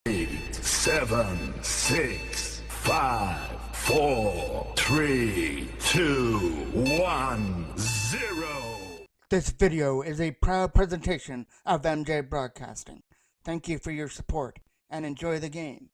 8, 7, 6, 5, 4, 3, 2, 1, 0. This video is a proud presentation of MJ Broadcasting. Thank you for your support and enjoy the game.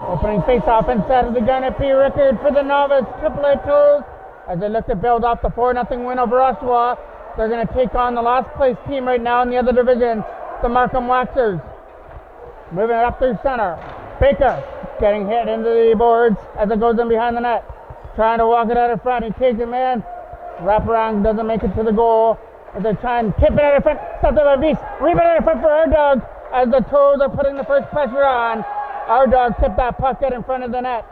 Opening face-off inside of the gun at P. Rickard for the Novice AAA Toros as they look to build off the 4-0 win over Oshawa. They're going to take on the last place team right now in the other division, the Markham Waxers. Moving it up through center. Baker getting hit into the boards as it goes in behind the net. Trying to walk it out of front. He takes it, man. Wrap around, doesn't make it to the goal. As they're trying to tip it out of front. Stopped by Beast. Rebound out of front for our dog as the Toros are putting the first pressure on. Our dog tipped that puck out in front of the net.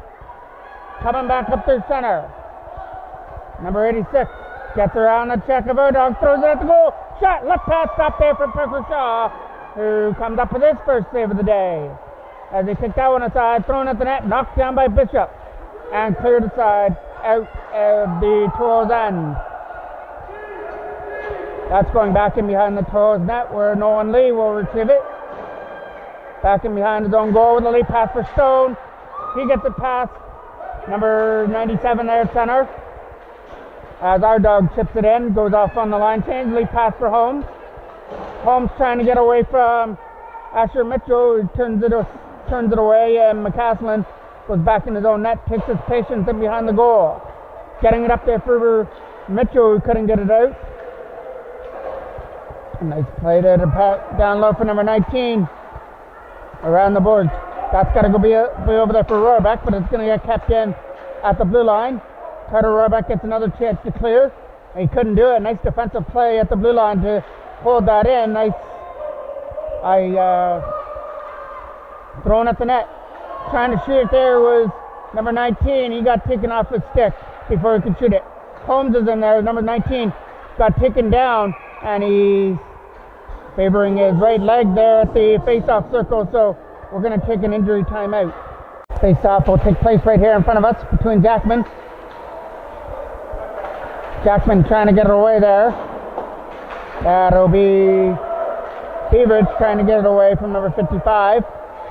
Coming back up through center. Number 86 gets around the check of our dog, throws it at the goal. Shot, left pass, stop there from Parker Shaw, who comes up with his first save of the day. As he kicked that one aside, thrown at the net, knocked down by Bishop, and cleared aside out of the Toros end. That's going back in behind the Toros net where Nolan Lee will retrieve it. Back in behind his own goal with a lead pass for Stone. He gets it past number 97 there at center. As our dog chips it in, goes off on the line change, lead pass for Holmes. Holmes trying to get away from Asher Mitchell, who turns it away, and McCaslin was back in his own net, takes his patience in behind the goal. Getting it up there for Mitchell, who couldn't get it out. A nice play there to down low for number 19. Around the board. That's got to be over there for Rohrbeck, but it's going to get kept in at the blue line. Carter Rohrbeck gets another chance to clear. He couldn't do it. Nice defensive play at the blue line to hold that in. Nice. Thrown at the net. Trying to shoot it there was number 19. He got taken off his stick before he could shoot it. Holmes is in there. Number 19 got taken down, and he's favoring his right leg there at the face-off circle, so we're going to take an injury timeout. Face-off will take place right here in front of us between Jackman. Jackman trying to get it away there. That'll be Beveridge trying to get it away from number 55.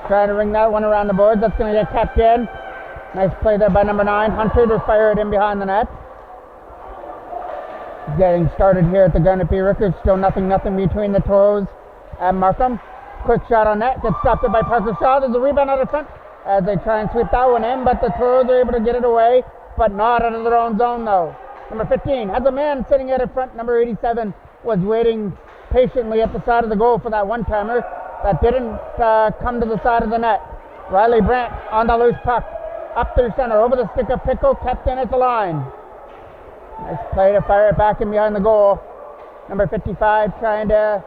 Trying to ring that one around the boards. That's going to get kept in. Nice play there by number 9. Hunter to fire it in behind the net. Getting started here at the gun at P. Rickard. Still nothing between the Toros and Markham. Quick shot on net. Gets stopped by Parker Shaw. There's a rebound out of front as they try and sweep that one in, but the Toros are able to get it away, but not out of their own zone though. Number 15 has a man sitting out in front. Number 87 was waiting patiently at the side of the goal for that one-timer that didn't come to the side of the net. Riley Brandt on the loose puck. Up through center, over the stick of Pickle, kept in at the line. Nice play to fire it back in behind the goal. Number 55 trying to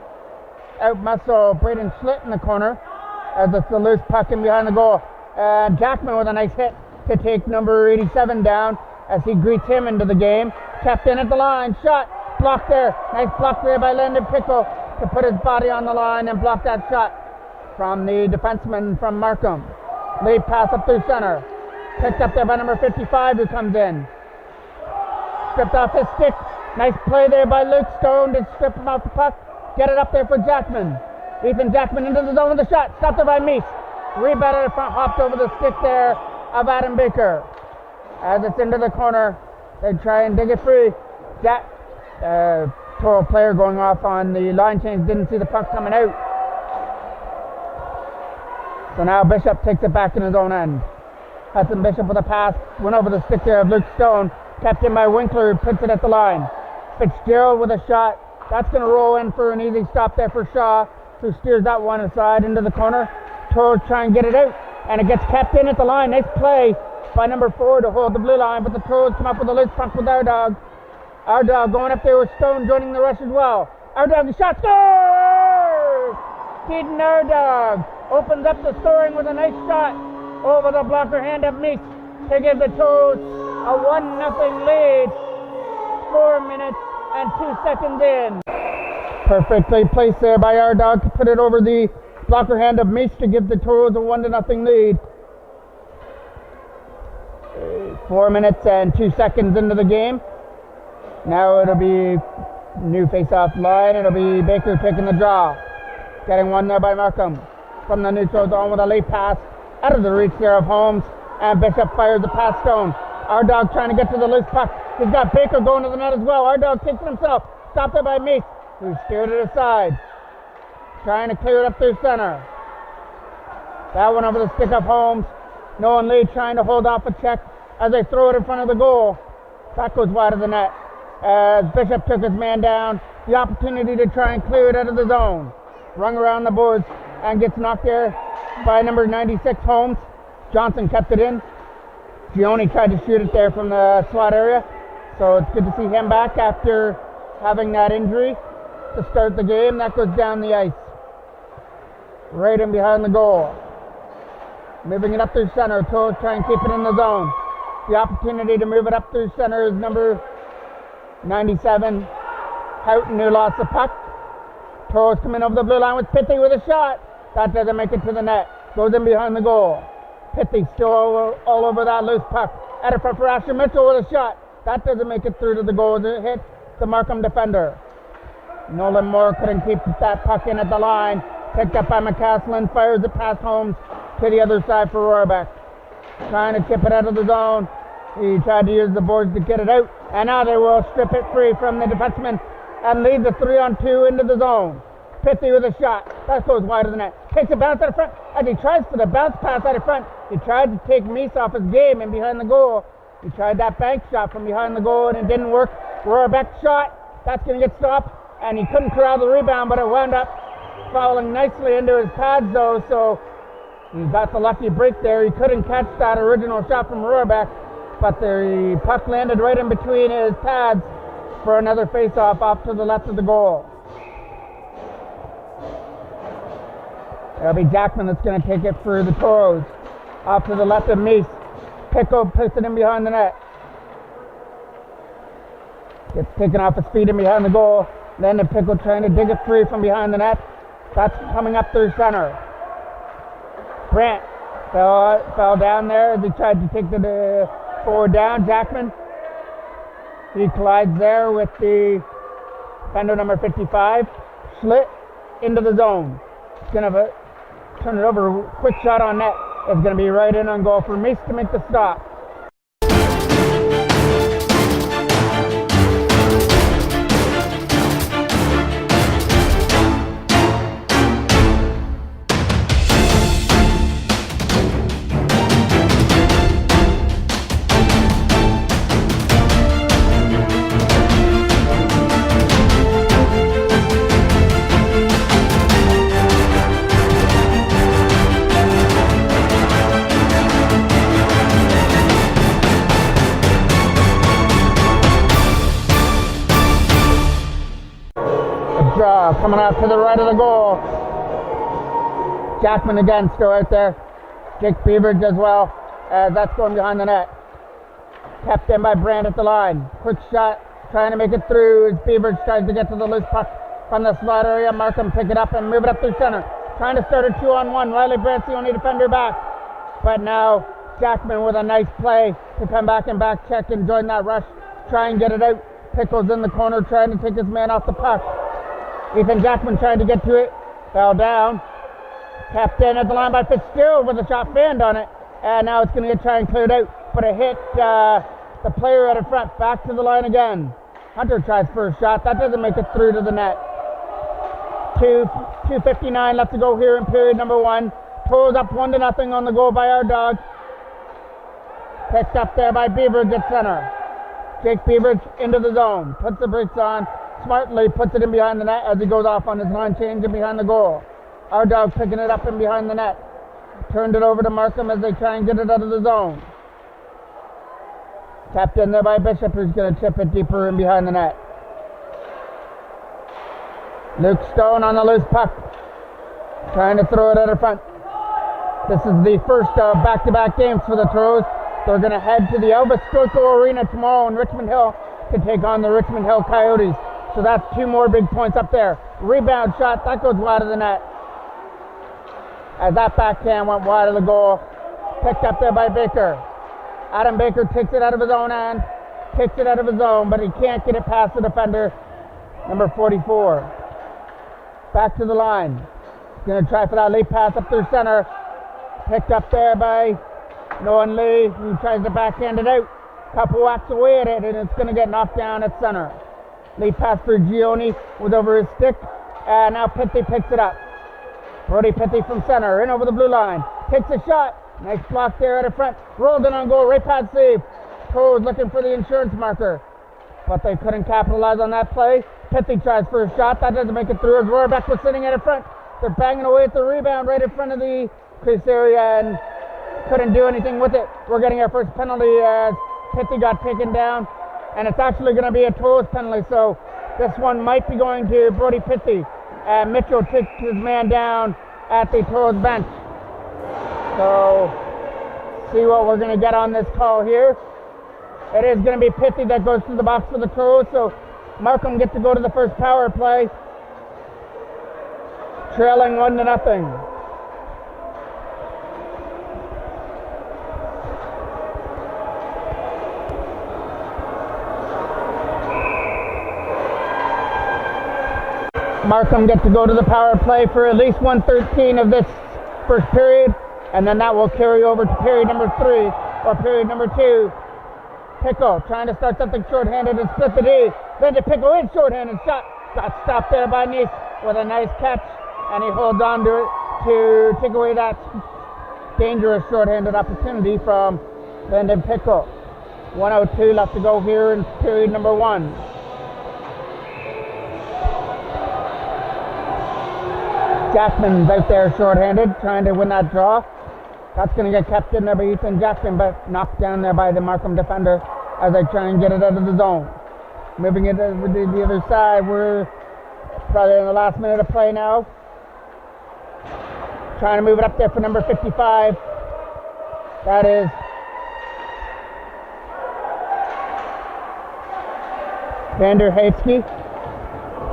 out-muscle Braden Schlitt in the corner as it's the loose puck in behind the goal. Jackman with a nice hit to take number 87 down as he greets him into the game. Kept in at the line, shot, blocked there. Nice block there by Lyndon Pickle to put his body on the line and block that shot from the defenseman from Markham. Lead pass up through center. Picked up there by number 55 who comes in. Stripped off his stick. Nice play there by Luke Stone to strip him off the puck. Get it up there for Jackman. Ethan Jackman into the zone with the shot. Stopped there by Meese. Rebound out of front. Hopped over the stick there of Adam Baker. As it's into the corner, they try and dig it free. Toro player going off on the line change. Didn't see the puck coming out. So now Bishop takes it back in his own end. Hudson Bishop with a pass. Went over the stick there of Luke Stone. Kept in by Winkler, who puts it at the line. Fitzgerald with a shot. That's going to roll in for an easy stop there for Shaw, who steers that one aside into the corner. Toros try and get it out, and it gets kept in at the line. Nice play by number 4 to hold the blue line, but the Toros come up with a loose puck with our dog. Our dog going up there with Stone joining the rush as well. Our dog, the shot, scores! Keaton our dog opens up the scoring with a nice shot over the blocker hand of Meeks to give the Toros a 1-0 lead. 4 minutes and 2 seconds in. Perfectly placed there by our dog to put it over the blocker hand of Mace to give the Toros a 1-0 lead. 4 minutes and 2 seconds into the game. Now it'll be new face-off line. It'll be Baker taking the draw. Getting one there by Markham. From the neutral zone with a late pass. Out of the reach there of Holmes. And Bishop fires the pass stone. Our dog trying to get to the loose puck. He's got Baker going to the net as well. Our dog takes it himself. Stopped there by Mace, who steered it aside. Trying to clear it up through center. That one over the stick of Holmes. Nolan Lee trying to hold off a check as they throw it in front of the goal. That goes wide of the net. As Bishop took his man down, the opportunity to try and clear it out of the zone. Rung around the boards and gets knocked there by number 96, Holmes. Johnson kept it in. Gioni tried to shoot it there from the slot area. So it's good to see him back after having that injury to start the game. That goes down the ice. Right in behind the goal. Moving it up through center. Toros try and keep it in the zone. The opportunity to move it up through center is number 97, Houghton, who lost the puck. Toros coming over the blue line with Pithy with a shot. That doesn't make it to the net. Goes in behind the goal. Pithy still all over that loose puck. At it front for Asher Mitchell with a shot. That doesn't make it through to the goal. It hit the Markham defender. Nolan Moore couldn't keep that puck in at the line. Picked up by McCaslin. Fires it past Holmes to the other side for Rohrbeck. Trying to chip it out of the zone. He tried to use the boards to get it out. And now they will strip it free from the defenseman and lead the 3-on-2 into the zone. Pithy with a shot. That goes wide of the net. Takes a bounce out of front. As he tries for the bounce pass out of front, he tried to take Meese off his game and behind the goal. He tried that bank shot from behind the goal and it didn't work. Rohrbeck shot. That's going to get stopped. And he couldn't corral the rebound, but it wound up falling nicely into his pads though. So he got the lucky break there. He couldn't catch that original shot from Rohrbeck, but the puck landed right in between his pads for another face-off off to the left of the goal. It'll be Jackman that's going to take it for the Toros. Off to the left of Meese. Pickle puts it in behind the net. Gets taken off his feet in behind the goal. Then the Pickle trying to dig it free from behind the net. That's coming up through center. Brandt fell down there as he tried to take the forward down. Jackman. He collides there with the defender number 55. Schlitt into the zone. He's going to turn it over. Quick shot on net. It's going to be right in on goal for Meese to make the stop. Coming out to the right of the goal. Jackman again still out there. Jake Beaveridge as well. That's going behind the net. Kept in by Brandt at the line. Quick shot. Trying to make it through as Beaveridge tries to get to the loose puck from the slot area. Markham pick it up and move it up through center. Trying to start a 2-on-1. Riley Brandt's the only defender back. But now Jackman with a nice play to come back and back check and join that rush. Try and get it out. Pickles in the corner trying to take his man off the puck. Ethan Jackman tried to get to it, fell down, tapped in at the line by Fitzgerald with a shot fanned on it, and now it's going to get try and cleared out, but it hit the player out in front, back to the line again. Hunter tries for a shot, that doesn't make it through to the net. 2:59 left to go here in period number 1. Toros up 1-0 on the goal by our dog. Picked up there by Beaveridge at center. Jake Beaveridge into the zone, puts the brakes on. Smartly puts it in behind the net as he goes off on his line change and behind the goal. Our dog picking it up in behind the net. Turned it over to Markham as they try and get it out of the zone. Tapped in there by Bishop, who's going to chip it deeper in behind the net. Luke Stone on the loose puck. Trying to throw it out of front. This is the first of back-to-back games for the Toros. They're going to head to the Elvis Stoico Arena tomorrow in Richmond Hill to take on the Richmond Hill Coyotes. So that's 2 more big points up there. Rebound shot, that goes wide of the net. As that backhand went wide of the goal. Picked up there by Baker. Adam Baker takes it out of his own hand. Kicks it out of his own, but he can't get it past the defender, number 44. Back to the line. He's going to try for that late pass up through center. Picked up there by Nolan Lee, who tries to backhand it out. Couple whacks away at it, and it's going to get knocked down at center. Late pass for Gioni was over his stick, and now Pitty picks it up. Brody Pitty from center, in over the blue line. Takes a shot. Nice block there at the front. Rolled in on goal, right pad save. Toros looking for the insurance marker, but they couldn't capitalize on that play. Pitty tries for a shot. That doesn't make it through as Rohrbeck was sitting at the front. They're banging away at the rebound right in front of the crease area and couldn't do anything with it. We're getting our first penalty as Pitty got taken down, and it's actually going to be a Toros penalty, so this one might be going to Brody Pitty. And Mitchell takes his man down at the Toros bench. So, see what we're going to get on this call here. It is going to be Pitty that goes to the box for the Toros, so Markham gets to go to the first power play. Trailing 1-0. Markham gets to go to the power play for at least 1:13 of this first period, and then that will carry over to period number 3 or period number 2. Pickle trying to start something shorthanded and split the D. Then to Pickle in shorthanded shot. Got stopped there by Nice with a nice catch, and he holds on to it to take away that dangerous shorthanded opportunity from Lyndon Pickle. 1:02 left to go here in period number 1. Jackman's out there shorthanded, trying to win that draw. That's going to get kept in there by Ethan Jackman, but knocked down there by the Markham defender as they try and get it out of the zone. Moving it over to the other side, we're probably in the last minute of play now. Trying to move it up there for number 55. That is Vander Hatsky.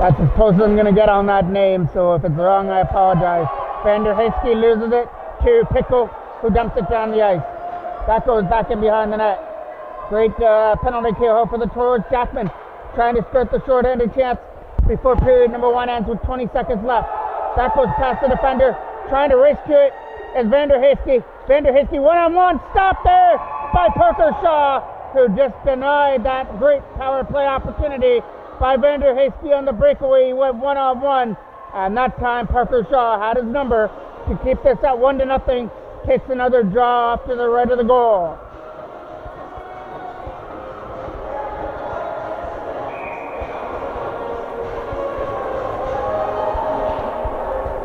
That's as close as I'm going to get on that name, so if it's wrong, I apologize. Vander Hatsky loses it to Pickle, who dumps it down the ice. That goes back in behind the net. Great penalty kill for the Toros. Jackman trying to skirt the short-handed chance before period number 1 ends with 20 seconds left. That goes past the defender. Trying to race to it is Vander Hatsky. Vander Hatsky one-on-one. Stop there by Parker Shaw, who just denied that great power play opportunity by Vander Hatsky on the breakaway. He went one-on-one, and that time Parker Shaw had his number to keep this at 1-0. Takes another draw off to the right of the goal.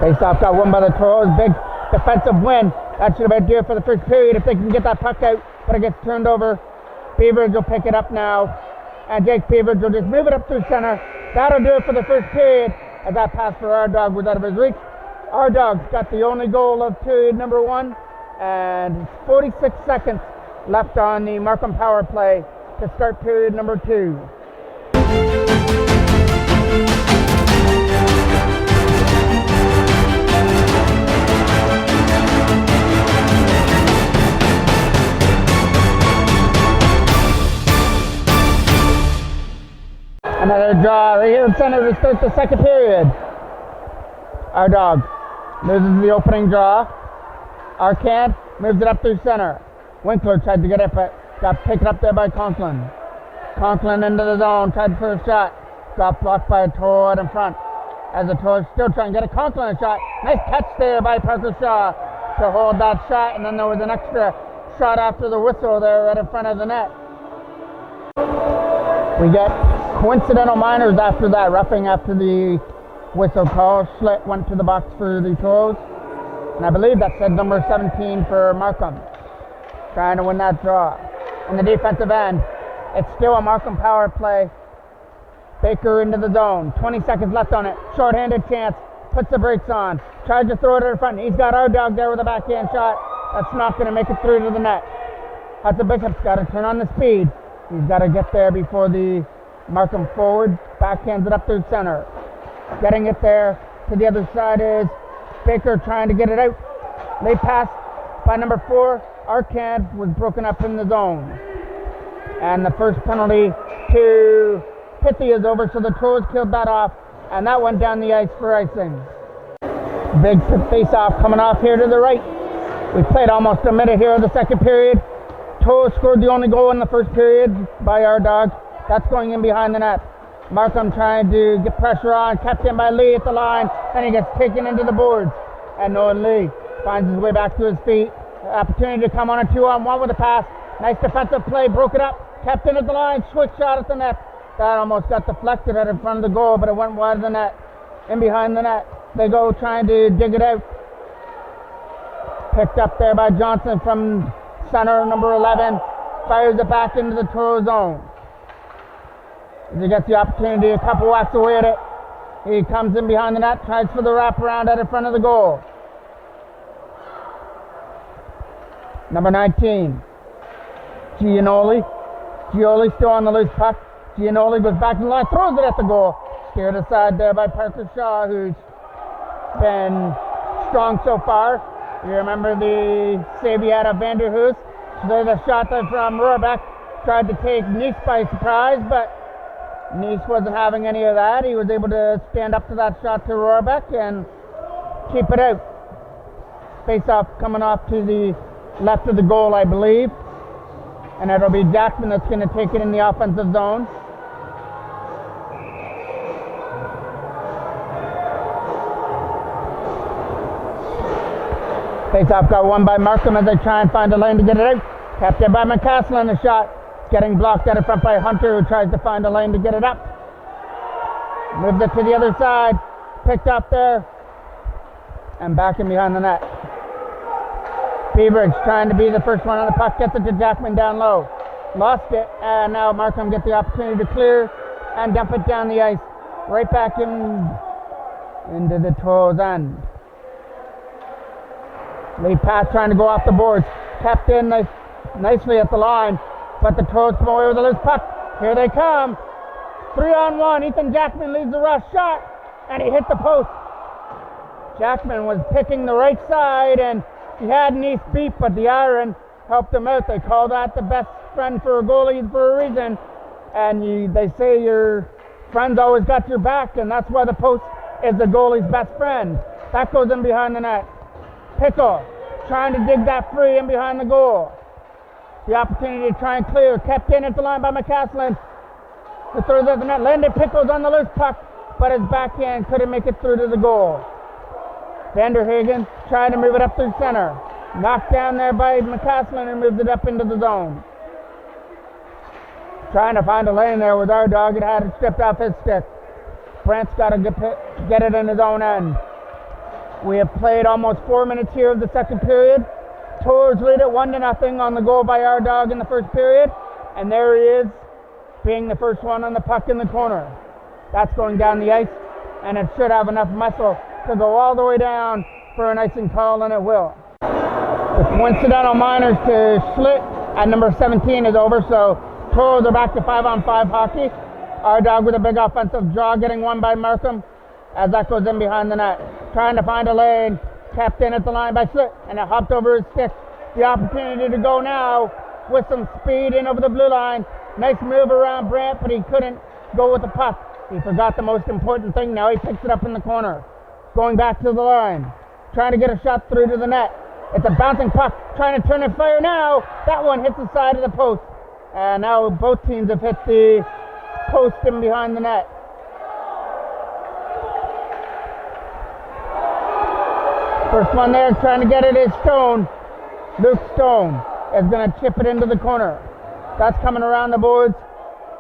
Face-off got won by the Toros. Big defensive win. That should about do it for the first period if they can get that puck out, but it gets turned over. Beavers will pick it up now, and Jake Beavers will just move it up through center. That'll do it for the first period, as that pass for our dog was out of his reach. Our dog's got the only goal of period number 1, and 46 seconds left on the Markham power play to start period number 2. Another draw right here in center to start the second period. Our dog loses the opening draw. Arcand moves it up through center. Winkler tried to get it, but got picked up there by Conklin. Conklin into the zone, tried for a shot. Got blocked by a Toro in front. As the Toro still trying to get a Conklin a shot. Nice catch there by Parker Shaw to hold that shot, and then there was an extra shot after the whistle there right in front of the net. We get coincidental minors after that, roughing after the whistle call. Schlitt went to the box for the Toros, and I believe that said number 17 for Markham. Trying to win that draw. In the defensive end, it's still a Markham power play. Baker into the zone, 20 seconds left on it. Short-handed chance, puts the brakes on, tries to throw it in front. He's got our dog there with a backhand shot. That's not going to make it through to the net. Hudson Bishop's got to turn on the speed. He's got to get there before the Markham forward, backhands it up through center. Getting it there to the other side is Baker trying to get it out. Late pass by number 4. Arcand was broken up in the zone. And the first penalty to Pithy is over, so the Toros killed that off. And that went down the ice for icing. Big face-off coming off here to the right. We played almost a minute here in the second period. Toros scored the only goal in the first period by our dog. That's going in behind the net. Markham trying to get pressure on, kept in by Lee at the line, and he gets taken into the boards. And Nolan Lee finds his way back to his feet. Opportunity to come on a 2-on-1 with a pass. Nice defensive play, broke it up, kept in at the line, switch shot at the net. That almost got deflected out in front of the goal, but it went wide of the net. In behind the net, they go trying to dig it out. Picked up there by Johnson from center, number 11. Fires it back into the Toro zone. As he gets the opportunity, a couple whacks away at it. He comes in behind the net, tries for the wraparound out in front of the goal. Number 19, Gianoli still on the loose puck. Gianoli goes back to the line, throws it at the goal. Steered aside there by Parker Shaw, who's been strong so far. You remember the save he had of Vanderhoos. So there's a shot there from Rohrbeck. Tried to take Nice by surprise, but Nice wasn't having any of that. He was able to stand up to that shot to Rohrbeck and keep it out. Face-off coming off to the left of the goal, I believe. And it'll be Jackman that's going to take it in the offensive zone. Face-off got won by Markham as they try and find a lane to get it out. Kept in by McCaslin in the shot. Getting blocked out in front by Hunter, who tries to find a lane to get it up. Moves it to the other side. Picked up there. And back in behind the net. Beveridge trying to be the first one on the puck. Gets it to Jackman down low. Lost it. And now Markham gets the opportunity to clear and dump it down the ice. Right back into the Toros end. Lead pass trying to go off the boards. Kept in nicely at the line. But the Toros come away with a loose puck. Here they come. 3-on-1. Ethan Jackman leads the rush shot. And he hit the post. Jackman was picking the right side, and he had Nice beat, but the iron helped him out. They call that the best friend for a goalie for a reason. And they say your friend's always got your back, and that's why the post is the goalie's best friend. That goes in behind the net. Pickle trying to dig that free in behind the goal. The opportunity to try and clear. Kept in at the line by McCaslin. The third of the net. Landed Pickles on the loose puck, but his backhand couldn't make it through to the goal. Vanderhagen trying to move it up through center. Knocked down there by McCaslin and moved it up into the zone. Trying to find a lane there with our dog. It had it stripped off his stick. Brant's got to get it in his own end. We have played almost 4 minutes here of the second period. Toros lead it 1-0 on the goal by our dog in the first period. And there he is, being the first one on the puck in the corner. That's going down the ice, and it should have enough muscle to go all the way down for an icing call, and it will. The coincidental minors to Schlitt at number 17 is over, so Toros are back to 5-on-5 hockey. Our dog with a big offensive draw getting won by Markham as that goes in behind the net. Trying to find a lane, kept in at the line by Schlitt, and it hopped over his stick. The opportunity to go now with some speed in over the blue line. Nice move around Brant, but he couldn't go with the puck. He forgot the most important thing. Now he picks it up in the corner. Going back to the line. Trying to get a shot through to the net. It's a bouncing puck. Trying to turn and fire now. That one hits the side of the post. And now both teams have hit the post in behind the net. First one there trying to get it is Stone. Luke Stone is going to chip it into the corner. That's coming around the boards.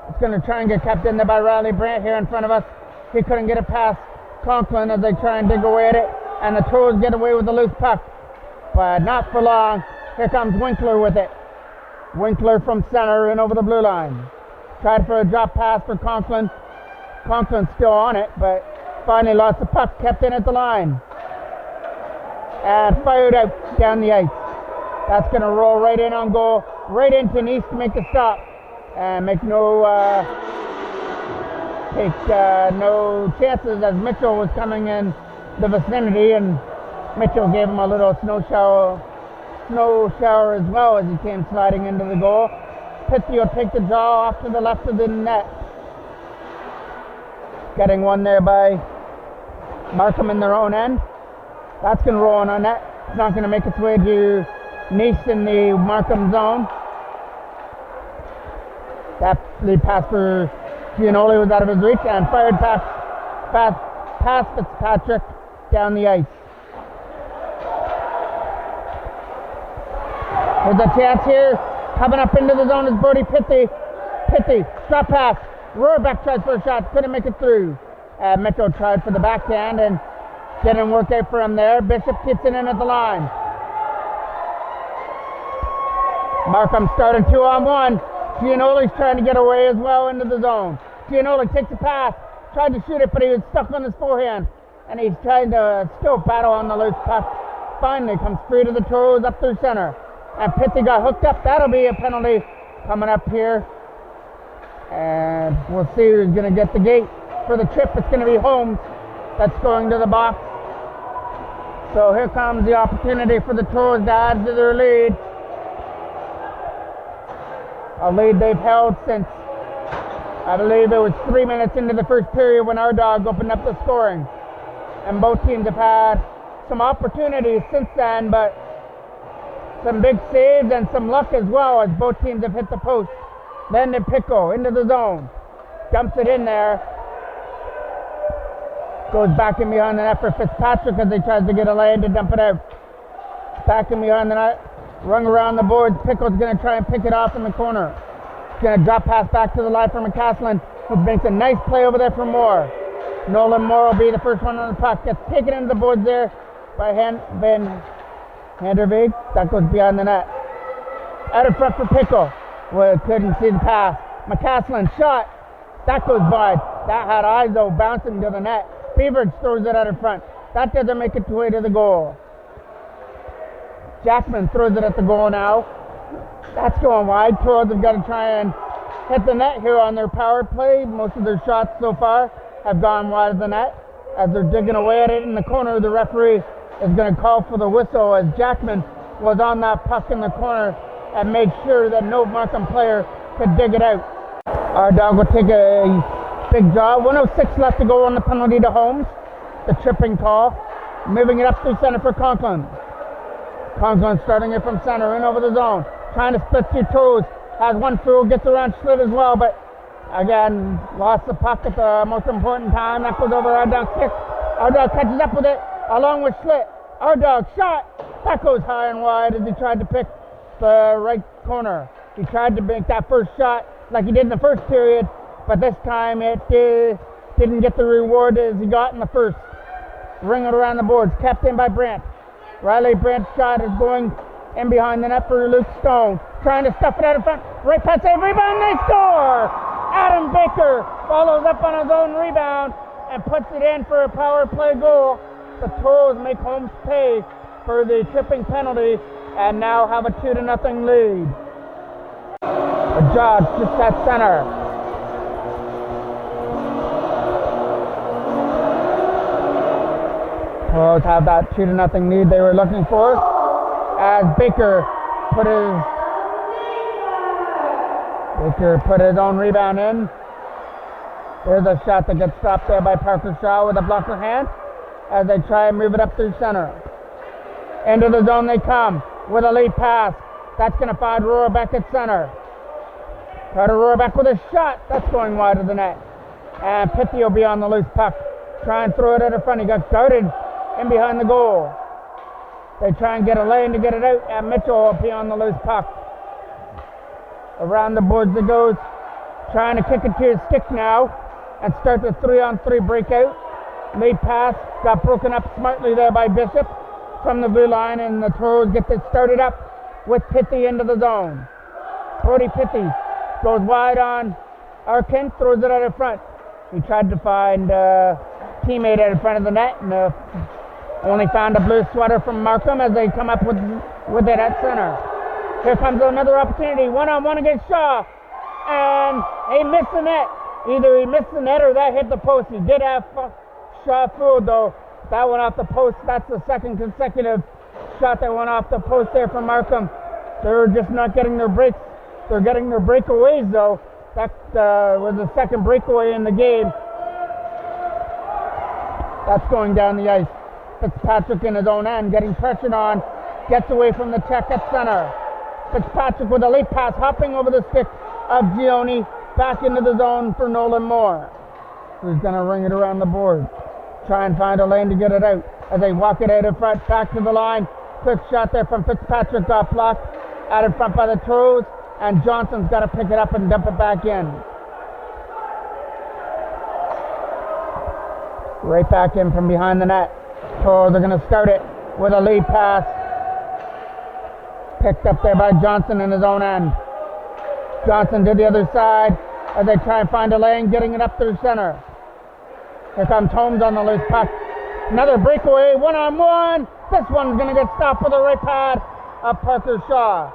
It's going to try and get kept in there by Riley Brandt here in front of us. He couldn't get it past Conklin as they try and dig away at it. And the Toros get away with the loose puck. But not for long. Here comes Winkler with it. Winkler from center and over the blue line. Tried for a drop pass for Conklin. Conklin's still on it, but finally lost the puck. Kept in at the line. And fired out down the ice. That's going to roll right in on goal. Right into Nice to make the stop. And make no take no chances as Mitchell was coming in the vicinity, and Mitchell gave him a little snow shower as well as he came sliding into the goal. Pithy will take the draw off to the left of the net. Getting one there by Markham in their own end. That's going to roll on our net. It's not going to make its way to Nice in the Markham zone. That lead pass for Giannoli was out of his reach and fired past Fitzpatrick down the ice. There's a chance here. Coming up into the zone is Brody Pithy. Pithy, drop pass. Rohrbeck tries for a shot. Couldn't make it through. Mitchell tried for the backhand and didn't work out for him there. Bishop keeps it in at the line. Markham started 2-on-1. Giannoli's trying to get away as well into the zone. Giannoli takes a pass. Tried to shoot it, but he was stuck on his forehand. And he's trying to still battle on the loose puck. Finally comes free to the Toros up through center. And Pithy got hooked up. That'll be a penalty coming up here. And we'll see who's going to get the gate for the trip. It's going to be Holmes that's going to the box. So here comes the opportunity for the Toros to add to their lead. A lead they've held since, I believe it was 3 minutes into the first period when our dog opened up the scoring. And both teams have had some opportunities since then, but some big saves and some luck as well as both teams have hit the post. Landon Pickle into the zone. Dumps it in there. Goes back in behind the net for Fitzpatrick as he tries to get a lane to dump it out. Back in behind the net. Rung around the boards. Pickle's going to try and pick it off in the corner. He's going to drop pass back to the line for McCaslin, who makes a nice play over there for Moore. Nolan Moore will be the first one on the puck. Gets taken into the boards there by Van Handervig. That goes behind the net. Out of front for Pickle. Well, couldn't see the pass. McCaslin shot. That goes wide. That had eyes though, bouncing to the net. Beaver throws it out in front. That doesn't make its way to the goal. Jackman throws it at the goal now. That's going wide. Toros have got to try and hit the net here on their power play. Most of their shots so far have gone wide of the net. As they're digging away at it in the corner, the referee is going to call for the whistle as Jackman was on that puck in the corner and made sure that no Markham player could dig it out. Our dog will take a big draw. 1:06 left to go on the penalty to Holmes. The tripping call. Moving it up through center for Conklin. Conklin starting it from center, in over the zone. Trying to split two toes. Has one through, gets around Schlitt as well, but again, lost the puck at the most important time. That goes over our dog's kick. Our dog catches up with it, along with Schlitt. Our dog shot. That goes high and wide as he tried to pick the right corner. He tried to make that first shot like he did in the first period, but this time it didn't get the reward as he got in the first. Ring it around the boards, kept in by Brandt. Riley Brandt's shot is going in behind the net for Luke Stone. Trying to stuff it out in front. Right pass, save, rebound, they score! Adam Baker follows up on his own rebound and puts it in for a power play goal. The Toros make Holmes pay for the tripping penalty and now have a 2-0 lead. A Josh just at center. Toros have that 2-0 lead they were looking for as Baker put his own rebound in. There's a shot that gets stopped there by Parker Shaw with a blocker hand as they try and move it up through center. Into the zone they come with a late pass. That's going to find Rohrbeck at center. Carter Rohrbeck with a shot. That's going wide of the net. And Pithy will be on the loose puck. Try and throw it out in front. He got guarded in behind the goal. They try and get a lane to get it out, and Mitchell will be on the loose puck. Around the boards it goes. Trying to kick it to his stick now and start the 3-on-3 breakout. Late pass got broken up smartly there by Bishop from the blue line, and the Toros get this started up with Pithy into the zone. Brody Pithy goes wide on Arkin, throws it out in front. He tried to find a teammate out in front of the net and only found a blue sweater from Markham as they come up with it at center. Here comes another opportunity, 1-on-1 against Shaw, and he missed the net. Either he missed the net or that hit the post. He did have shot fooled though. That went off the post. That's the second consecutive shot that went off the post there from Markham. They're just not getting their breaks. They're getting their breakaways though. That was the second breakaway in the game. That's going down the ice. Fitzpatrick in his own end, getting pressured on. Gets away from the check at center. Fitzpatrick with a late pass, hopping over the stick of Gioni. Back into the zone for Nolan Moore, who's going to ring it around the board. Try and find a lane to get it out. As they walk it out in front, back to the line. Quick shot there from Fitzpatrick, got blocked. Out in front by the Toros, and Johnson's got to pick it up and dump it back in. Right back in from behind the net. Toros are going to start it with a lead pass. Picked up there by Johnson in his own end. Johnson to the other side as they try and find a lane, getting it up through center. Here comes Holmes on the loose puck. Another breakaway, one-on-one. This one's going to get stopped with a right pad of Parker Shaw.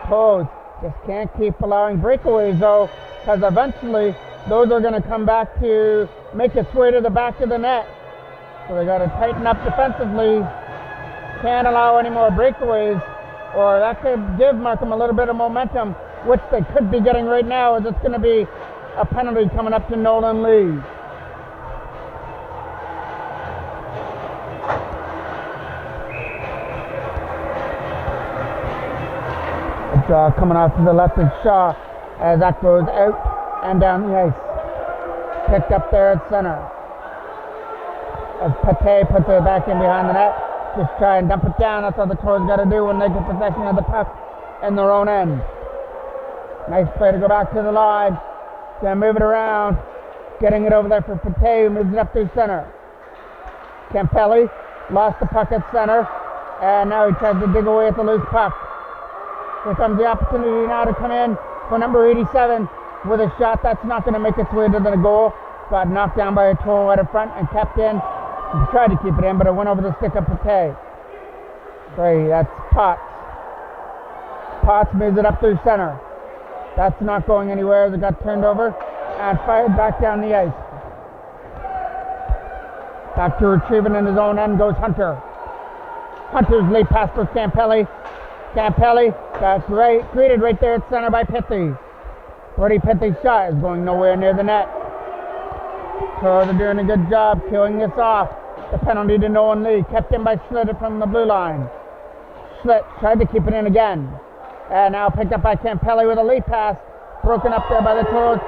Toes just can't keep allowing breakaways though, because eventually those are going to come back to make its way to the back of the net. So they got to tighten up defensively. Can't allow any more breakaways, or that could give Markham a little bit of momentum, which they could be getting right now, as it's going to be a penalty coming up to Nolan Lee. A draw coming off to the left of Shaw as that goes out and down the ice. Picked up there at center. As Pate puts it back in behind the net. Just try and dump it down. That's what the Toros got to do when they get possession of the puck in their own end. Nice play to go back to the line. Gonna move it around. Getting it over there for Pate, who moves it up through center. Campelli lost the puck at center, and now he tries to dig away at the loose puck. Here comes the opportunity now to come in for number 87 with a shot that's not going to make its way to the goal. Got knocked down by a Toro at the front and kept in. He tried to keep it in, but it went over the stick of Pate. Sorry, that's Potts. Potts moves it up through center. That's not going anywhere as it got turned over and fired back down the ice. Back to retrieving in his own end goes Hunter. Hunter's late pass for Campelli. Campelli got greeted right there at center by Pithy. Brody Pithy's shot is going nowhere near the net. So they're doing a good job killing this off. The penalty to Nolan Lee, kept in by Schlitt from the blue line. Schlitt tried to keep it in again. And now picked up by Campelli with a late pass. Broken up there by the Toros.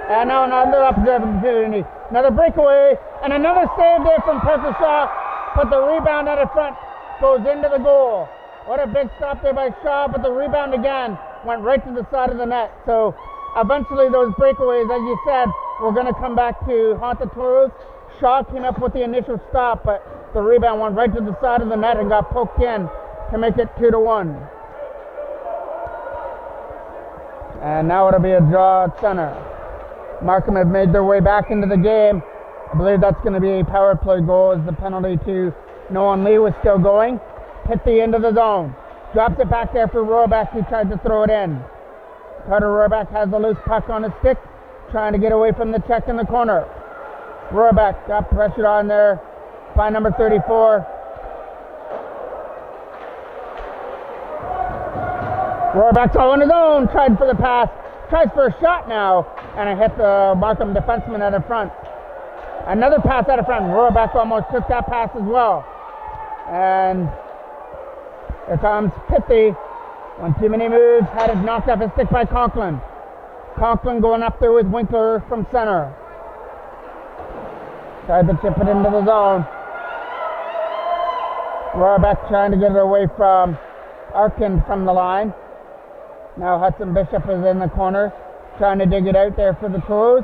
And now another opportunity. Another breakaway. And another save there from Parker Shaw. But the rebound out of front goes into the goal. What a big stop there by Shaw. But the rebound again went right to the side of the net. So eventually those breakaways, as you said, were going to come back to haunt the Toros. Shaw came up with the initial stop, but the rebound went right to the side of the net and got poked in to make it 2-1. And now it'll be a draw at center. Markham have made their way back into the game. I believe that's going to be a power play goal as the penalty to Nolan Lee was still going. Hit the end of the zone. Drops it back there for Rohrbeck, who tried to throw it in. Carter Rohrbeck has the loose puck on his stick, trying to get away from the check in the corner. Rohrbeck got pressured on there by number 34. Rohrbeck's all on his own, tried for the pass, tries for a shot now, and it hit the Markham defenseman out of front. Another pass out of front. Rohrbeck almost took that pass as well. And here comes Pithy. One too many moves, had it knocked off his stick by Conklin. Conklin going up there with Winkler from center. Tried to chip it into the zone. Rohrbeck trying to get it away from Arkin from the line. Now Hudson Bishop is in the corner, trying to dig it out there for the Toros.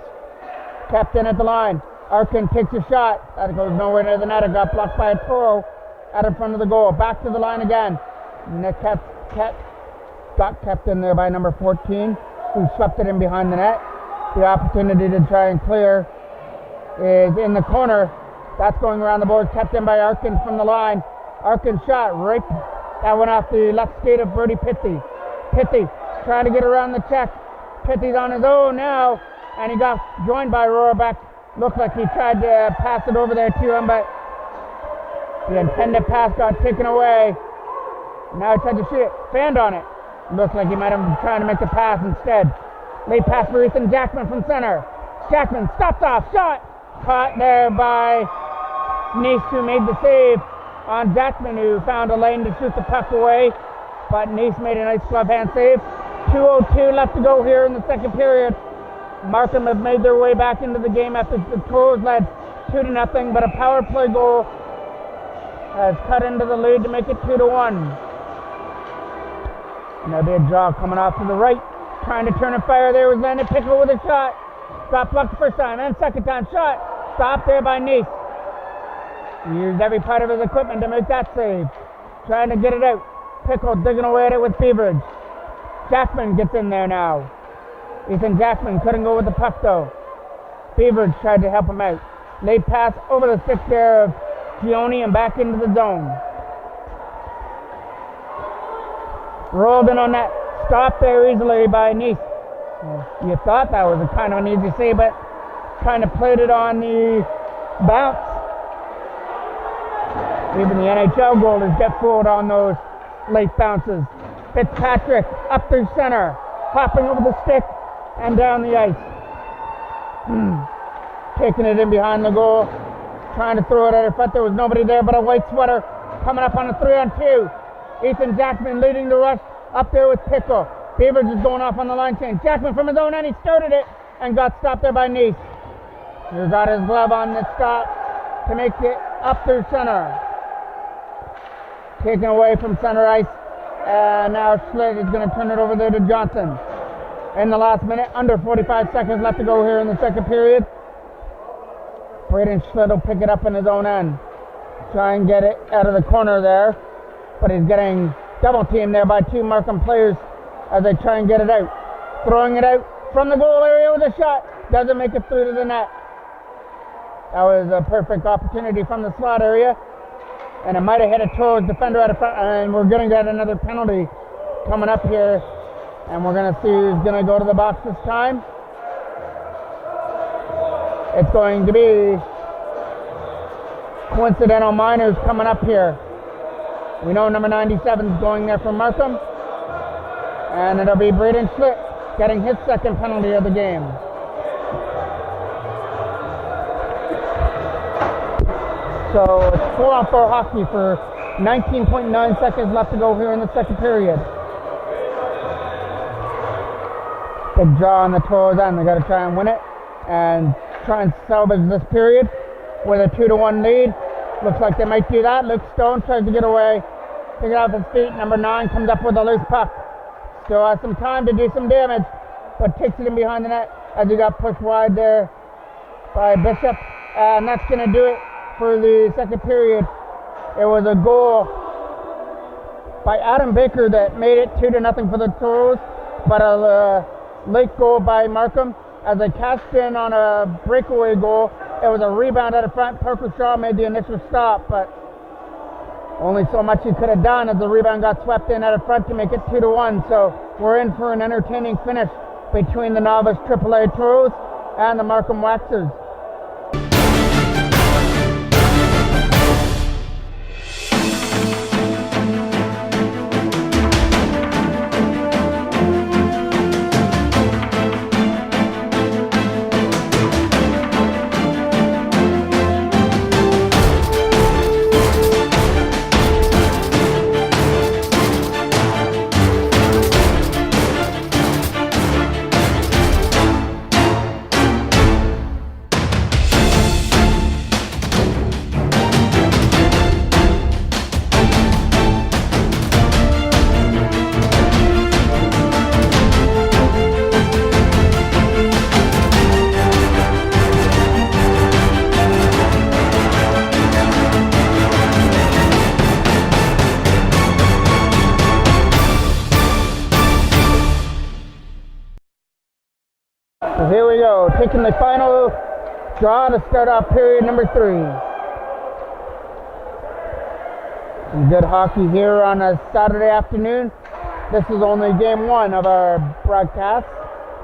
Kept in at the line. Arkin takes a shot. That goes nowhere near the net. It got blocked by a Toro out in front of the goal. Back to the line again. Nick got kept in there by number 14, who swept it in behind the net. The opportunity to try and clear is in the corner. That's going around the board, kept in by Arkin from the line. Arkin shot right. That went off the left skate of Brody Pithy. Pithy trying to get around the check. Pitty's on his own now, and he got joined by Rohrbach. Looked like he tried to pass it over there to him, but the intended pass got taken away. Now he tried to shoot it. Fanned on it. Looks like he might have been trying to make the pass instead. Late pass for Ethan Jackman from center. Jackman stopped off. Shot. Caught there by Nice, who made the save on Jackman, who found a lane to shoot the puck away. But Nice made a nice glove hand save. 2:02 left to go here in the second period. Markham have made their way back into the game after the Toros led 2-0, but a power play goal has cut into the lead to make it 2-1. And there'll be a draw coming off to the right. Trying to turn and fire there was Landon Pickle with a shot. Got blocked the first time, and second time shot. Stopped there by Nice. He used every part of his equipment to make that save. Trying to get it out. Pickle digging away at it with Beveridge. Jackman gets in there now. Ethan Jackman couldn't go with the puck though. Beveridge tried to help him out. Late pass over the stick there of Gioni and back into the zone. Rolled in on that. Stopped there easily by Nice. You thought that was a kind of an easy save, but kind of played it on the bounce. Even the NHL goalers get fooled on those late bounces. Fitzpatrick up through center, hopping over the stick and down the ice. Taking it in behind the goal, trying to throw it at her foot. There was nobody there but a white sweater coming up on a 3-on-2. Ethan Jackman leading the rush up there with Pickle. Beveridge is going off on the line change. Jackman from his own end, he started it and got stopped there by Nice. He got his glove on the stop to make it up through center. Taken away from center ice. And now Schlitt is going to turn it over there to Johnson. In the last minute, under 45 seconds left to go here in the second period. Braden Schlitt will pick it up in his own end. Try and get it out of the corner there. But he's getting double teamed there by two Markham players as they try and get it out. Throwing it out from the goal area with a shot. Doesn't make it through to the net. That was a perfect opportunity from the slot area. And it might have hit a Toros defender out of front. And we're going to get another penalty coming up here. And we're going to see who's going to go to the box this time. It's going to be Coincidental Miners coming up here. We know number 97 is going there for Markham. And it'll be Braden Schlitt getting his second penalty of the game. So it's 4-on-4 hockey for 19.9 seconds left to go here in the second period. Big draw on the Toros end. They got to try and win it and try and salvage this period with a 2-1 lead. Looks like they might do that. Luke Stone tries to get away. Pick it off his feet. Number 9 comes up with a loose puck. Still has some time to do some damage, but takes it in behind the net as he got pushed wide there by Bishop. And that's going to do it for the second period. It was a goal by Adam Baker that made it 2-0 for the Toros, but a late goal by Markham as they cashed in on a breakaway goal. It was a rebound out of front. Parker Shaw made the initial stop, but only so much he could have done as the rebound got swept in out of front to make it 2-1. So we're in for an entertaining finish between the Novice AAA Toros and the Markham Waxers. So here we go, taking the final draw to start off period number 3. Some good hockey here on a Saturday afternoon. This is only game 1 of our broadcast.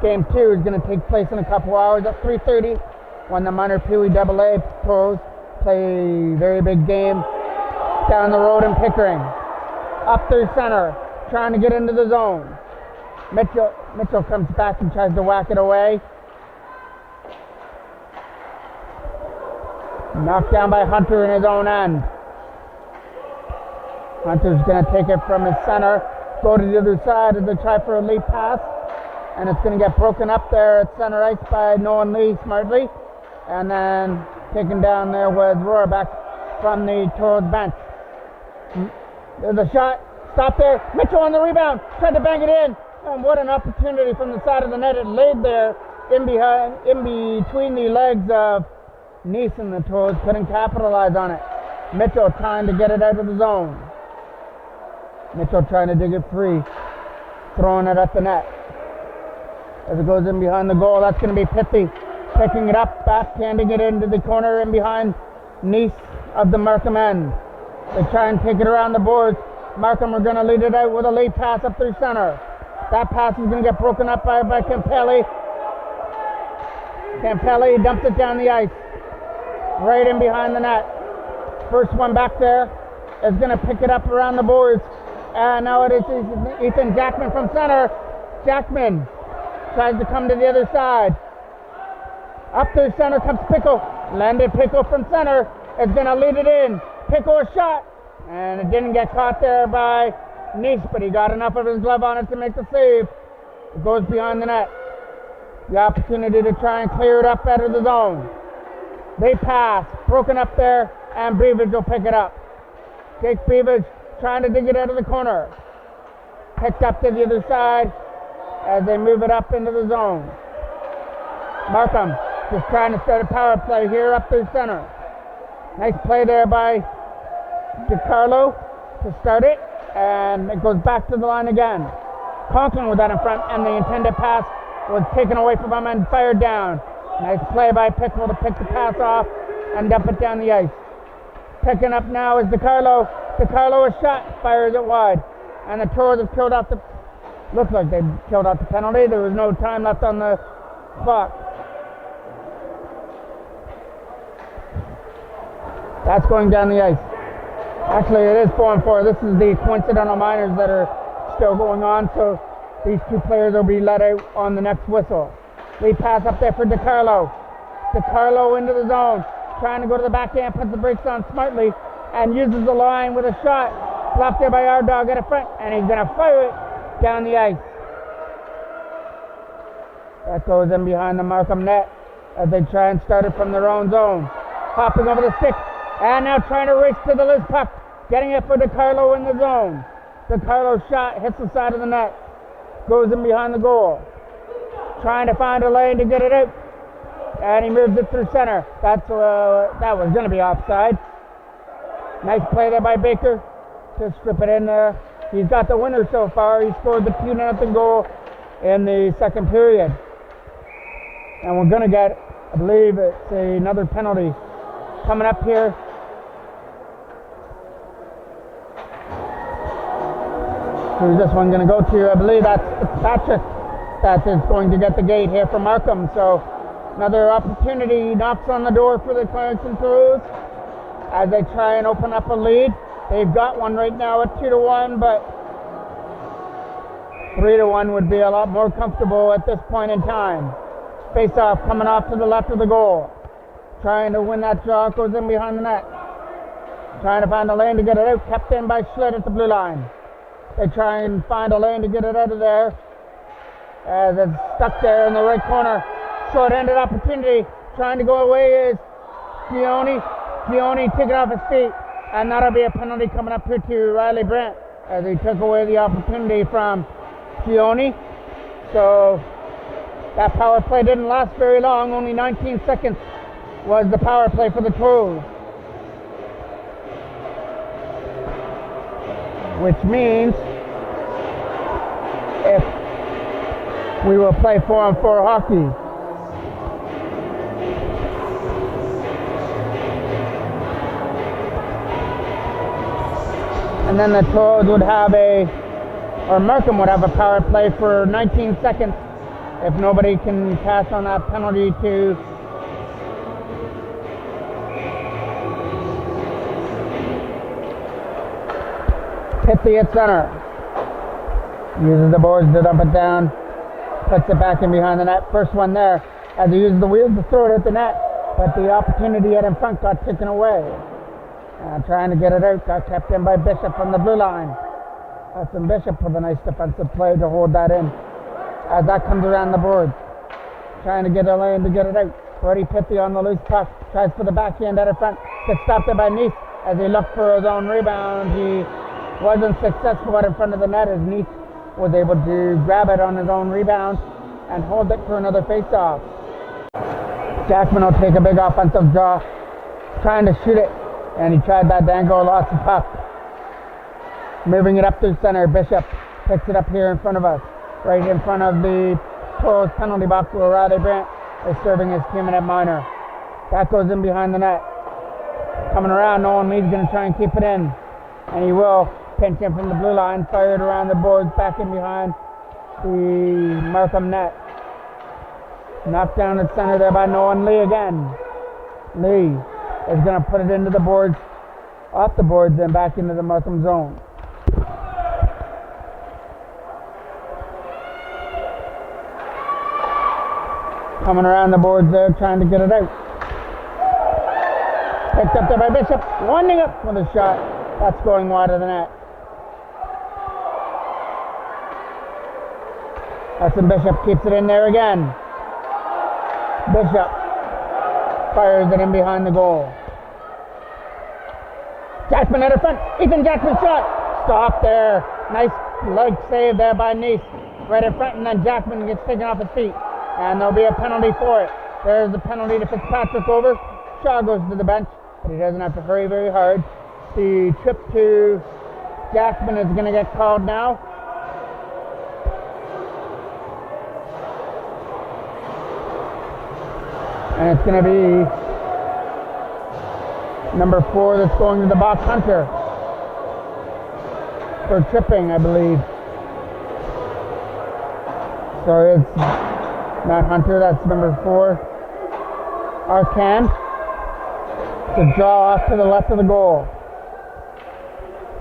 Game 2 is going to take place in a couple hours at 3:30 when the minor Pee Wee AA Toros play a very big game down the road in Pickering. Up through center, trying to get into the zone. Mitchell comes back and tries to whack it away. Knocked down by Hunter in his own end. Hunter's going to take it from his center, go to the other side as they try for a lead pass. And it's going to get broken up there at center ice by Nolan Lee smartly. And then taken down there with Rohrbach from the Toros bench. There's a shot. Stop there. Mitchell on the rebound. Tried to bang it in. And what an opportunity from the side of the net. It laid there in between the legs of Nice, and the Toros couldn't capitalize on it. Mitchell trying to get it out of the zone. Mitchell trying to dig it free. Throwing it at the net. As it goes in behind the goal, that's going to be Pithy. Picking it up, backhanding it into the corner in behind Nice of the Markham end. They try and take it around the boards. Markham are going to lead it out with a lead pass up through center. That pass is going to get broken up by Campelli. Campelli dumps it down the ice. Right in behind the net. First one back there is going to pick it up around the boards. And now it is Ethan Jackman from center. Jackman tries to come to the other side. Up through center comes Pickle. Landed Pickle from center. Is going to lead it in. Pickle a shot. And it didn't get caught there by Nice, but he got enough of his glove on it to make the save. It goes behind the net. The opportunity to try and clear it up out of the zone. They pass. Broken up there. And Beavage will pick it up. Jake Beavage trying to dig it out of the corner. Picked up to the other side as they move it up into the zone. Markham just trying to start a power play here up through center. Nice play there by DiCarlo to start it, and it goes back to the line again. Conklin with that in front, and the intended pass was taken away from him and fired down. Nice play by Pickle to pick the pass off and dump it down the ice. Picking up now is DiCarlo. DiCarlo a shot, fires it wide, and the Toros have killed off the. Looks like they killed off the penalty. There was no time left on the clock. That's going down the ice. Actually, it is 4-4. This is the coincidental minors that are still going on, so these two players will be let out on the next whistle. Lead pass up there for DiCarlo. DiCarlo into the zone, trying to go to the backhand, puts the brakes on smartly, and uses the line with a shot. Blocked there by our dog at the front, and he's going to fire it down the ice. That goes in behind the Markham net as they try and start it from their own zone. Hopping over the stick. And now trying to race to the loose puck. Getting it for DiCarlo in the zone. DiCarlo's shot hits the side of the net. Goes in behind the goal. Trying to find a lane to get it out. And he moves it through center. That was going to be offside. Nice play there by Baker to strip it in there. He's got the winner so far. He scored the 2-0 goal in the second period. And we're going to get, I believe it's another penalty coming up here. Who's this one going to go to? I believe that's Patrick that is going to get the gate here for Markham. So another opportunity knocks on the door for the Clarkson Toros as they try and open up a lead. They've got one right now at 2-1, but 3-1 would be a lot more comfortable at this point in time. Face-off coming off to the left of the goal. Trying to win that draw, goes in behind the net. Trying to find a lane to get it out, kept in by Schlitt at the blue line. They try and find a lane to get it out of there as it's stuck there in the right corner. Short-handed opportunity, trying to go away is Gioni. Gioni taking off his feet, and that'll be a penalty coming up here to Riley Brandt as he took away the opportunity from Gioni. So that power play didn't last very long, only 19 seconds was the power play for the Toros. Which means if we will play 4-on-4 hockey. And then the Toros would have or Markham would have a power play for 19 seconds if nobody can cash on that penalty to hit the at center. Uses the boards to dump it down, puts it back in behind the net. First one there, as he uses the wheels to throw it at the net, but the opportunity out in front got taken away. Trying to get it out, got kept in by Bishop from the blue line. Hudson Bishop with a nice defensive play to hold that in. As that comes around the board, trying to get a lane to get it out. Brody Pithy on the loose puck, tries for the backhand out in front, gets stopped there by Nice as he looked for his own rebound. He wasn't successful out in front of the net as Nice was able to grab it on his own rebound and hold it for another face-off. Jackman will take a big offensive draw, trying to shoot it, and he tried that dangle, lost the puck. Moving it up through center, Bishop picks it up here in front of us, right in front of the Toros penalty box where Riley Brandt is serving his team at minor. That goes in behind the net. Coming around, Nolan Lee's going to try and keep it in, and he will. Pinch in from the blue line, fired around the boards, back in behind the Markham net. Knocked down at center there by Nolan Lee again. Lee is going to put it into the boards, off the boards, and back into the Markham zone. Coming around the boards there, trying to get it out. Picked up there by Bishop, winding up with a shot. That's going wide of the net. Hudson Bishop keeps it in there again. Bishop fires it in behind the goal. Jackman at the front. Ethan Jackman's shot. Stop there. Nice leg save there by Nice. Right in front, and then Jackman gets taken off his feet. And there'll be a penalty for it. There's the penalty to Fitzpatrick over. Shaw goes to the bench, but he doesn't have to hurry very hard. The trip to Jackman is going to get called now. And it's going to be number 4 that's going to the box, Hunter, for tripping, I believe. So it's not Hunter, that's number 4. Arcan to draw off to the left of the goal.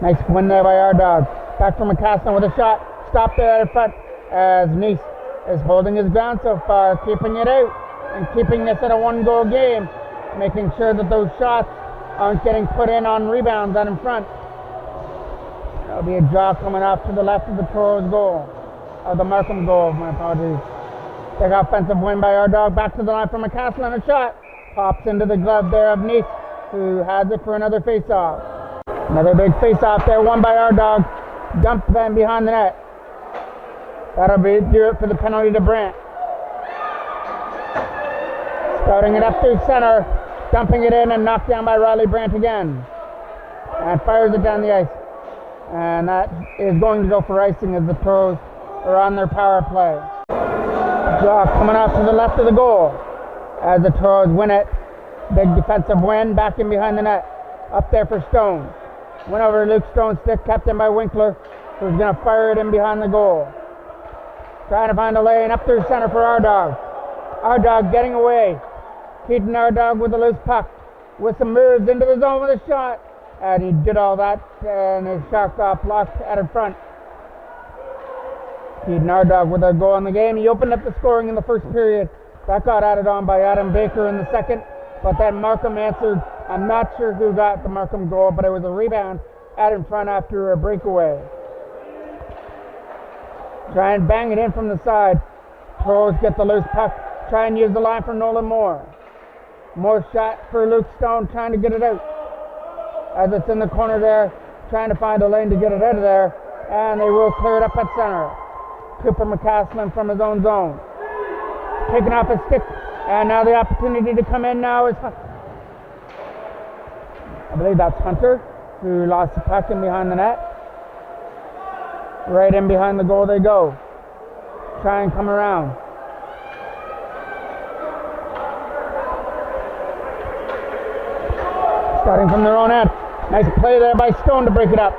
Nice win there by our dog. Back from McCaslin with a shot. Stop there in front as Nice is holding his ground so far, keeping it out and keeping this at a 1-goal game, making sure that those shots aren't getting put in on rebounds out in front. There'll be a draw coming off to the left of the Toros goal, or the Markham goal, my apologies. Big offensive win by our dog. Back to the line from McCaslin, a shot. Pops into the glove there of Nice, who has it for another face-off. Another big face-off there, won by our dog. Dumped then behind the net. That'll do it for the penalty to Brandt. Starting it up through center, dumping it in and knocked down by Riley Brandt again. And fires it down the ice. And that is going to go for icing as the Toros are on their power play. Draw coming off to the left of the goal as the Toros win it. Big defensive win, back in behind the net. Up there for Stone. Went over Luke Stone's stick, kept in by Winkler, who's going to fire it in behind the goal. Trying to find a lane up through center for our dog. Our dog getting away. Keaton our dog with a loose puck. With some moves into the zone with a shot. And he did all that, and his shot got blocked out in front. Keaton our dog with a goal in the game. He opened up the scoring in the first period. That got added on by Adam Baker in the second. But then Markham answered. I'm not sure who got the Markham goal, but it was a rebound out in front after a breakaway. Try and bang it in from the side. Toros get the loose puck. Try and use the line for Nolan Moore. More shot for Luke Stone, trying to get it out. As it's in the corner there, trying to find a lane to get it out of there. And they will clear it up at center. Cooper McCaslin from his own zone. Taking off his stick. And now the opportunity to come in now is, I believe that's Hunter, who lost the puck in behind the net. Right in behind the goal they go. Try and come around. Starting from their own end. Nice play there by Stone to break it up.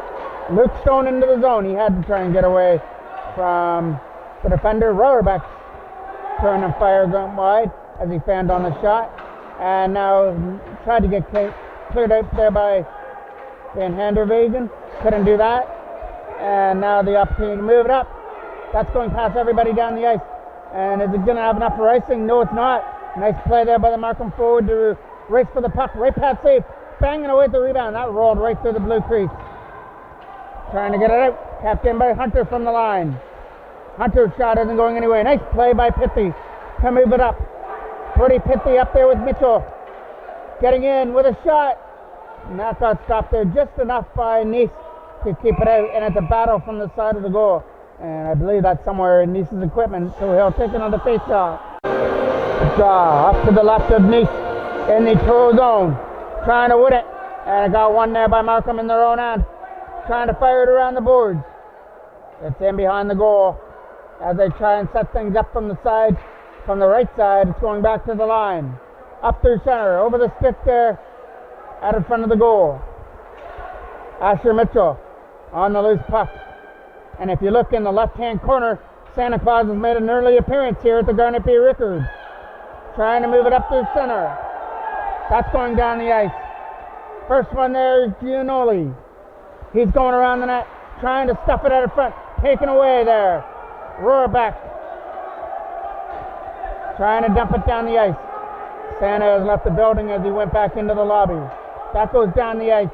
Luke Stone into the zone. He had to try and get away from the defender. Rowerbecks Turn and fire going wide as he fanned on the shot. And now tried to get cleared out there by being hand evasion. Couldn't do that. And now the opportunity to move it up. That's going past everybody down the ice. And is it going to have enough for icing? No, it's not. Nice play there by the Markham forward to race for the puck. Right past safe. Banging away at the rebound. That rolled right through the blue crease. Trying to get it out. Tapped in by Hunter from the line. Hunter's shot isn't going anywhere. Nice play by Pithy to move it up. Pretty Pithy up there with Mitchell. Getting in with a shot. And that got stopped there just enough by Nice to keep it out. And it's a battle from the side of the goal. And I believe that's somewhere in Nice's equipment. So he'll take another face-off. Draw up to the left of Nice in the Toro zone. Trying to win it. And it got one there by Markham in their own end. Trying to fire it around the boards. It's in behind the goal. As they try and set things up from the side. From the right side, it's going back to the line. Up through center. Over the stick there. Out in front of the goal. Asher Mitchell on the loose puck. And if you look in the left-hand corner, Santa Claus has made an early appearance here at the Garnet B. Rickards. Trying to move it up through center. That's going down the ice. First one there is Gianoli. He's going around the net, trying to stuff it out of front. Taken away there. Rohrbeck. Trying to dump it down the ice. Santa has left the building as he went back into the lobby. That goes down the ice.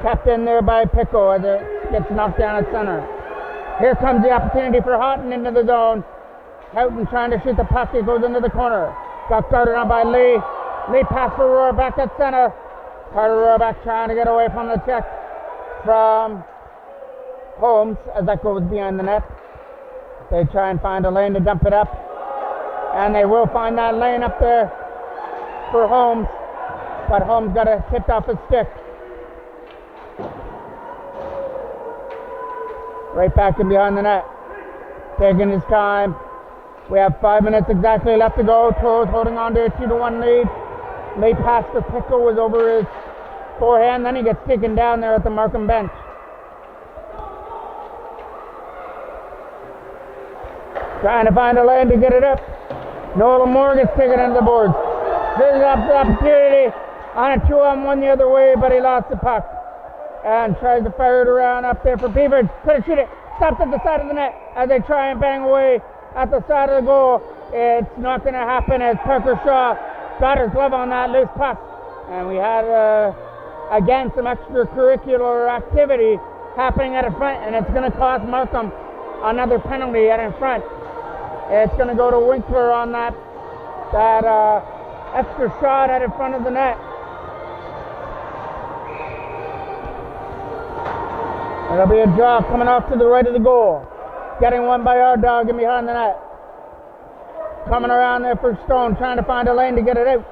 Kept in there by Pico as it gets knocked down at center. Here comes the opportunity for Houghton into the zone. Houghton trying to shoot the puck. It goes into the corner. Got guarded on by Lee. Lee pass for Rohrbeck at center. Carter Rohrbeck trying to get away from the check from Holmes as that goes behind the net. They try and find a lane to dump it up. And they will find that lane up there for Holmes. But Holmes got it tipped off his stick. Right back in behind the net. Taking his time. We have 5 minutes exactly left to go. Toros holding on to a 2-1 lead. Late pass for Pickle was over his forehand. Then he gets taken down there at the Markham bench. Trying to find a lane to get it up. Nolan Moore gets taken into the boards. This is the opportunity on a 2-on-1 the other way, but he lost the puck. And tries to fire it around up there for Beavers. Couldn't shoot it. Stopped at the side of the net as they try and bang away at the side of the goal. It's not going to happen as Parker Shaw got his glove on that loose puck. And we had, again, some extracurricular activity happening at the front. And it's going to cost Markham another penalty out in front. It's going to go to Winkler on that extra shot out in front of the net. It'll be a draw coming off to the right of the goal. Getting one by our dog in behind the net. Coming around there for Stone, trying to find a lane to get it out.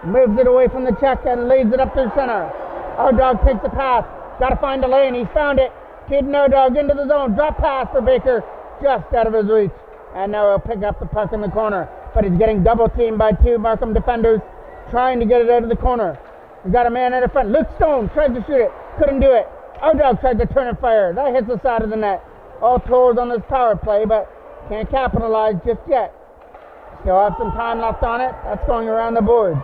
Moves it away from the check and leads it up to the center. Our dog takes the pass. Got to find a lane. He's found it. Kid our dog into the zone. Drop pass for Baker. Just out of his reach. And now he'll pick up the puck in the corner. But he's getting double teamed by two Markham defenders. Trying to get it out of the corner. He's got a man in the front. Luke Stone tries to shoot it. Couldn't do it. Our dog tried to turn and fire. That hits the side of the net. All told on this power play, but can't capitalize just yet. Still have some time left on it. That's going around the board.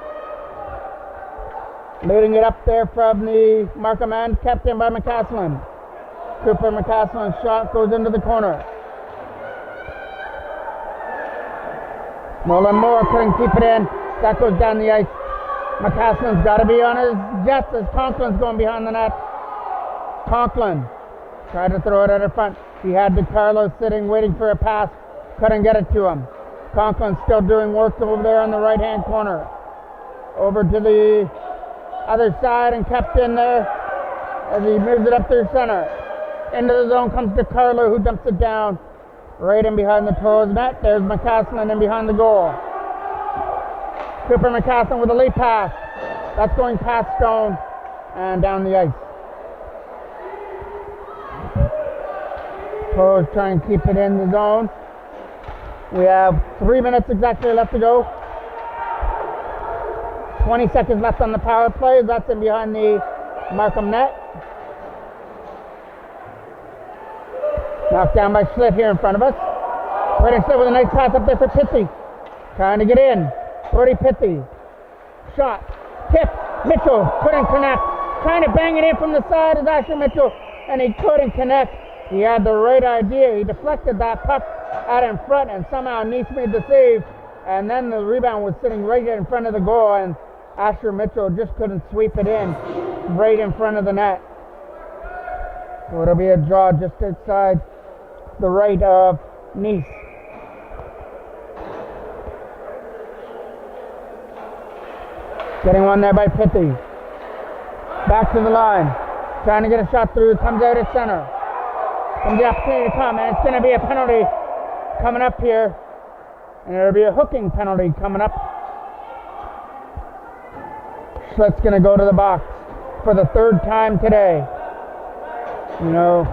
Leading it up there from the Markham end, kept in by McCaslin. Cooper McCaslin's shot goes into the corner. Nolan Moore couldn't keep it in. That goes down the ice. McCaslin's got to be on his jets as Conklin's going behind the net. Conklin tried to throw it at the front. He had DeCarlo sitting waiting for a pass. Couldn't get it to him. Conklin's still doing work over there on the right-hand corner. Over to the other side and kept in there as he moves it up through center. Into the zone comes DeCarlo, who dumps it down right in behind the Toros net. There's McCaslin in behind the goal. Cooper McCaslin with a late pass. That's going past Stone and down the ice. Toros try and keep it in the zone. We have 3 minutes exactly left to go. 20 seconds left on the power play. That's in behind the Markham net. Knocked down by Schlitt here in front of us. Right instead with a nice pass up there for Pithy. Trying to get in. Brody Pithy. Shot. Tip. Mitchell couldn't connect. Trying to bang it in from the side is Asher Mitchell, and he couldn't connect. He had the right idea. He deflected that puck out in front, and somehow Nice made the save. And then the rebound was sitting right in front of the goal, and Asher Mitchell just couldn't sweep it in right in front of the net. So it'll be a draw just outside the right of Nice. Getting one there by Pithy. Back to the line. Trying to get a shot through. Comes out at center. Comes the opportunity to come, and it's going to be a penalty coming up here. And it'll be a hooking penalty coming up. Schlitt's going to go to the box for the third time today. You know,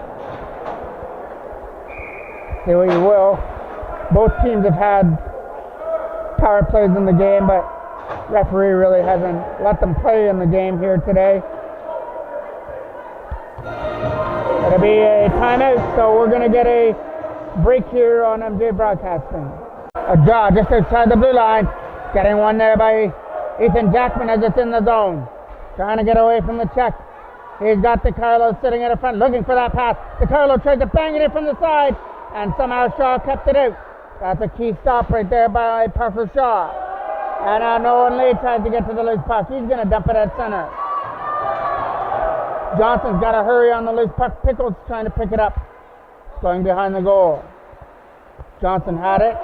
say what you will. Both teams have had power plays in the game, but referee really hasn't let them play in the game here today. It'll be a timeout, so we're going to get a break here on MJ Broadcasting. A draw just outside the blue line. Getting one there by Ethan Jackman as it's in the zone. Trying to get away from the check. He's got DiCarlo sitting at the front looking for that pass. DiCarlo tries to bang it in from the side, and somehow Shaw kept it out. That's a key stop right there by Parker Shaw. And now Nolan Lee tries to get to the loose puck. He's going to dump it at center. Johnson's got to hurry on the loose puck. Pickles trying to pick it up. Going behind the goal. Johnson had it.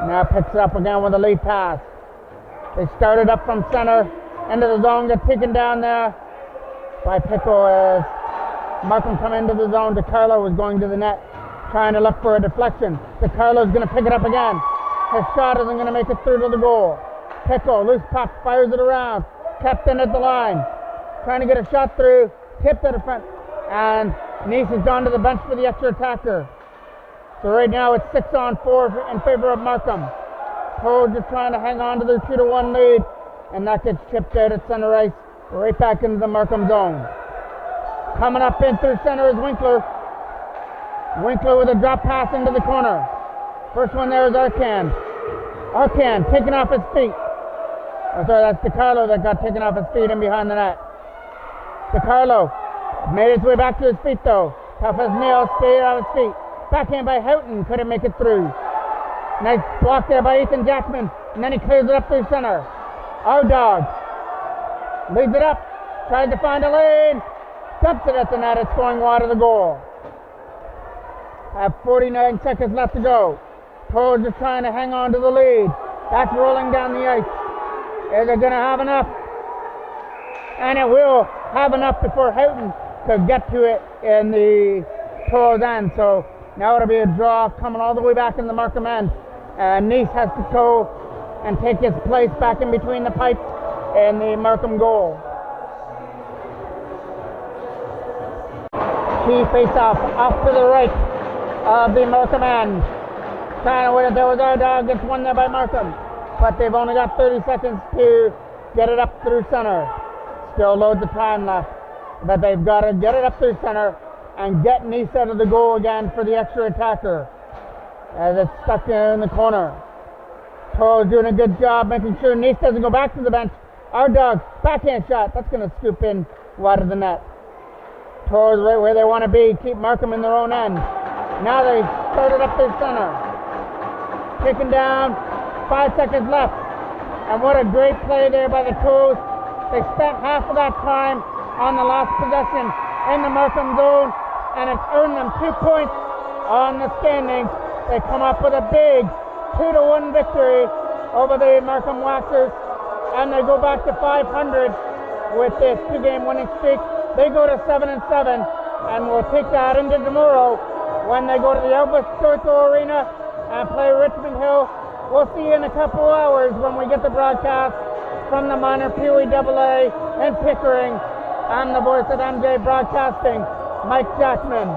Now picks it up again with a lead pass. They started up from center. Into the zone. Get taken down there by Pickle as Markham come into the zone. DiCarlo was going to the net. Trying to look for a deflection. DiCarlo's going to pick it up again. His shot isn't going to make it through to the goal. Pickle, loose puck, fires it around. Kept in at the line. Trying to get a shot through. Tipped to the front. And Nice has gone to the bench for the extra attacker. So right now it's 6-on-4 in favor of Markham. Toros just trying to hang on to their 2-1 lead. And that gets chipped out at center ice. Right back into the Markham zone. Coming up in through center is Winkler. Winkler with a drop pass into the corner. First one there is Arcan. Arcan taken off his feet. Oh, sorry, that's DiCarlo that got taken off his feet and behind the net. DiCarlo made his way back to his feet though. Tough as nails, stayed off his feet. Backhand by Houghton, couldn't make it through. Nice block there by Ethan Jackman, and then he clears it up through center. Our dog leads it up, tried to find a lane, dumps it at the net, it's going wide of the goal. Have 49 seconds left to go. Toros just trying to hang on to the lead. That's rolling down the ice. Is it going to have enough? And it will have enough before Houghton could get to it in the Toros end. So now it'll be a draw coming all the way back in the Markham end. And Nice has to go and take his place back in between the pipes and the Markham goal. Key face-off off to the right of the Markham end. Trying to win it there with our dog. Gets one there by Markham. But they've only got 30 seconds to get it up through center. Still loads of time left. But they've got to get it up through center and get Nice out of the goal again for the extra attacker. As it's stuck there in the corner. Toros doing a good job making sure Nice doesn't go back to the bench. Our dog, backhand shot. That's going to scoop in wide of the net. Toros right where they want to be. Keep Markham in their own end. Now they started up through center. Taken down. 5 seconds left. And what a great play there by the Toros. They spent half of that time on the last possession in the Markham zone, and it's earned them 2 points on the standings. They come up with a big 2-1 victory over the Markham Waxers, and they go back to 500 with this 2-game winning streak. They go to 7-7, and we'll take that into tomorrow when they go to the Elvis Stoico Arena and play Richmond Hill. We'll see you in a couple hours when we get the broadcast from the minor Pee Wee AA in Pickering. I'm the voice of MJ Broadcasting, Mike Jackman.